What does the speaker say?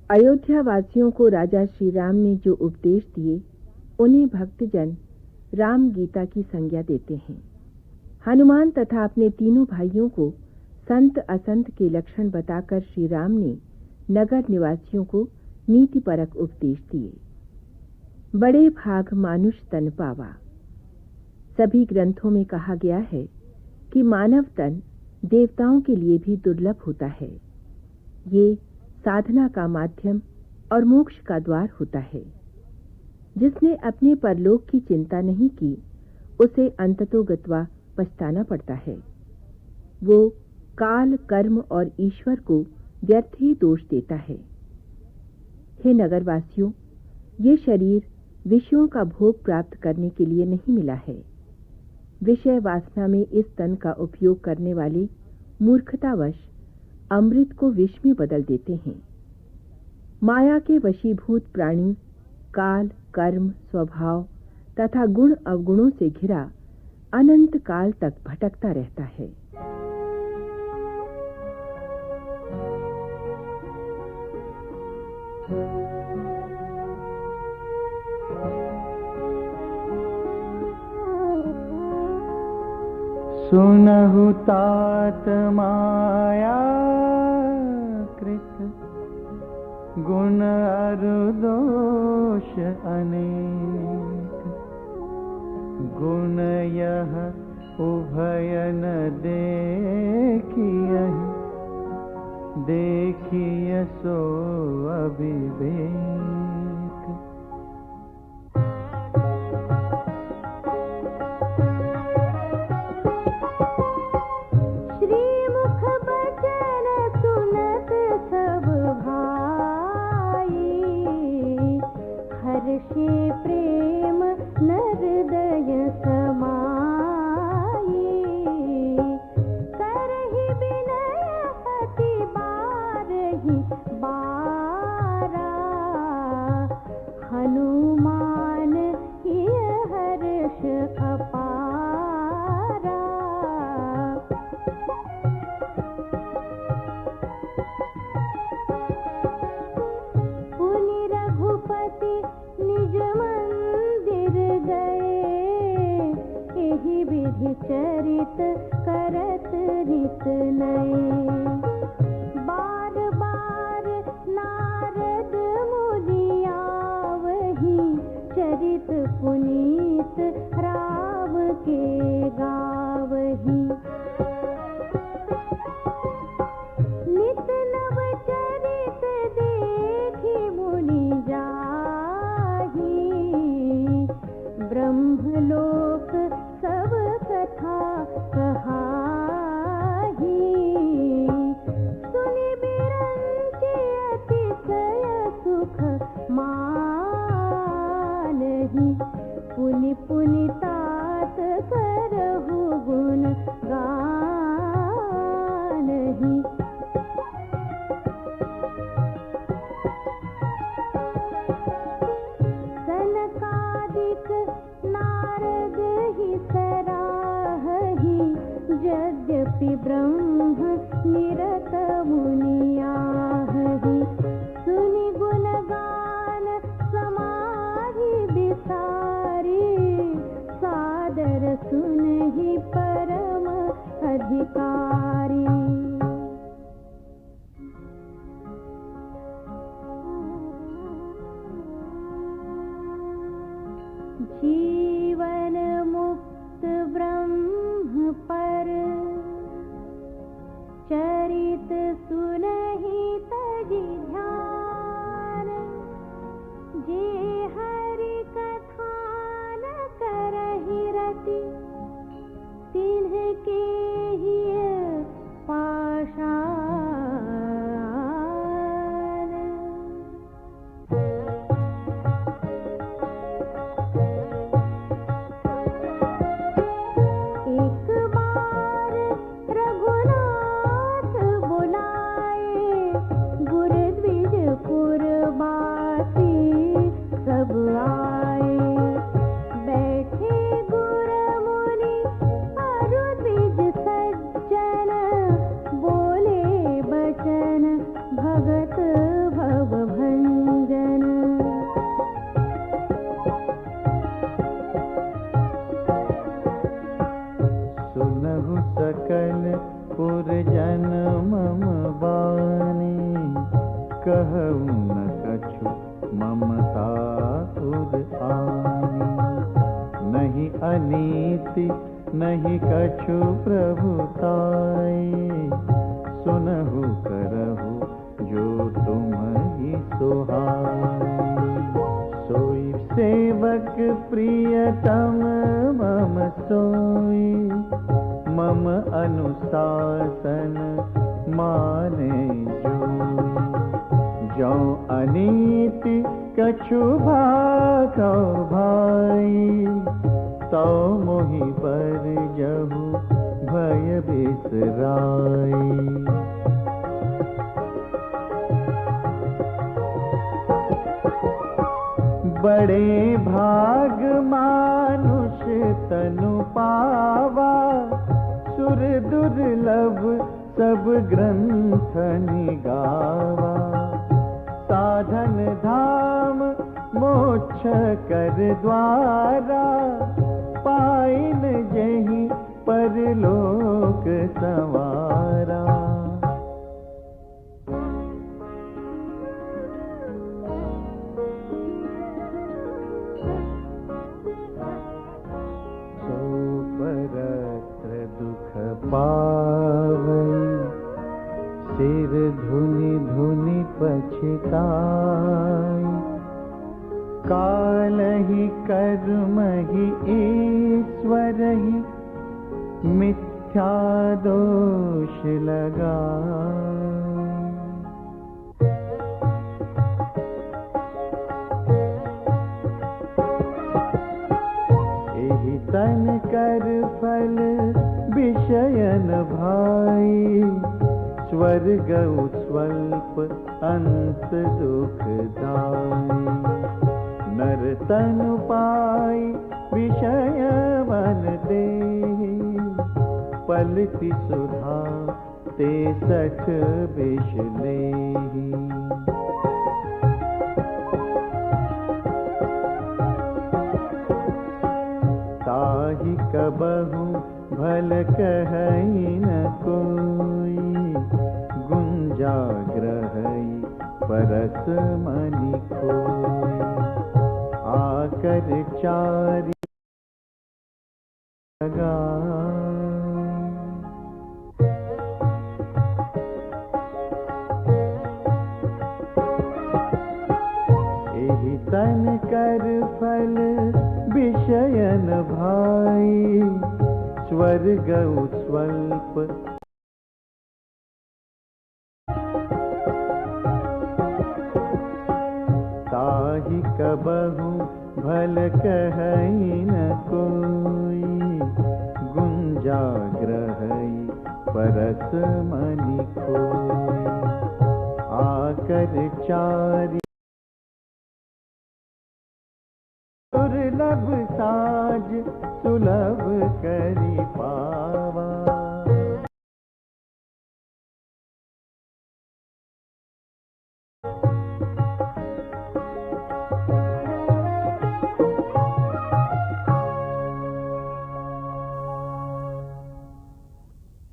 अयोध्या वासियों को राजा श्री राम ने जो उपदेश दिए, उन्हें भक्तजन राम गीता की संज्ञा देते हैं। हनुमान तथा अपने तीनों भाइयों को संत असंत के लक्षण बताकर श्री राम ने नगर निवासियों को नीतिपरक उपदेश दिए। बड़े भाग मानुष तन पावा। सभी ग्रंथों में कहा गया है कि मानव तन देवताओं के लिए भी दुर्लभ होता है। ये साधना का माध्यम और मोक्ष का द्वार होता है। जिसने अपने परलोक की चिंता नहीं की, उसे अंततोगत्वा पछताना पड़ता है। वो काल, कर्म और ईश्वर को व्यर्थ ही दोष देता है। हे नगरवासियों, ये शरीर विषयों का भोग प्राप्त करने के लिए नहीं मिला है। विषय वासना में इस तन का उपयोग करने वाले मूर्खतावश अमृत को विष में बदल देते हैं। माया के वशीभूत प्राणी काल, कर्म, स्वभाव तथा गुण अवगुणों से घिरा अनंत काल तक भटकता रहता है। सुनहु तात माया कृत, गुण अरु दोष अनेक। गुण यह उभय न देखियहि, देखिय सो अविवेक। प्रेम न हृदय समाये, करहि विनय अति बारहि बारा। हनुमान हिय हर्ष अपारा। पुनि रघुपति निज मंदिर गए, एहि विधि चरित करत रित नये। बार बार नारद मुनि आवहि, चरित पुनीत राव के गावहि। नित नव चरित देखि मुनि जाहि, ब्रह्मलोक सब कथा कहाहि। सुनि बिरंचि अतिशय सुख मानहि, पुनि पुनि तात करहु गुण गानहि। सनकादिक नारद ही सराहहि, यद्यपि ब्रह्म निरत मुनि आहहि। सुनि गुण गान समाधि विसारी, सादर सुनहि परम अधिकारी। जीवन मुक्त ब्रह्म पर, चरित सुनहि तजि ध्यान। जे हरि कथा न करहि रति, तिन्हके हिय पाषाण। एक बार रघुनाथ बुलाए, कहूँ न कछु ममता उर आनी। नहीं अनीति नहीं कछु प्रभुताई, सुनहु करहु जो तुम ही सुहाई। सोई सेवक प्रियतम मम सोई, मम अनुशासन माने जोई। जो अनीति कछु भागौ भाई, तो मोहि पर जहु भय बिसराई। बड़े भाग मानुष तनु पावा, सुर दुर्लभ सब ग्रंथ निगावा। साधन धाम मोक्ष कर द्वारा, पाइन जहि परलोक संवारा। सो परत्र दुख पावै, सिर धुनि धुनि पछताई। काल ही कर्म ही ईश्वर ही, मिथ्या दोष लगाई। एहि तन कर फल विषयन भाई, स्वर्ग स्वल्प अंत दुखदाई। नर तनु पाई विषय मन दे, पलति सुधा ते सठ विष लेहि। ताहि कबहु भल कहई न कोई, गुंजाग्रहई परस मनि खोई। आकर चारि लगाई। एहि तन कर फल विषयन भाई, स्वर्ग स्वल्प ताहि कबहु भल कहई न कोई, गुंजाग्रहई परस मनि खोई। आकर चारि दुर्लभ साज सुलभ करी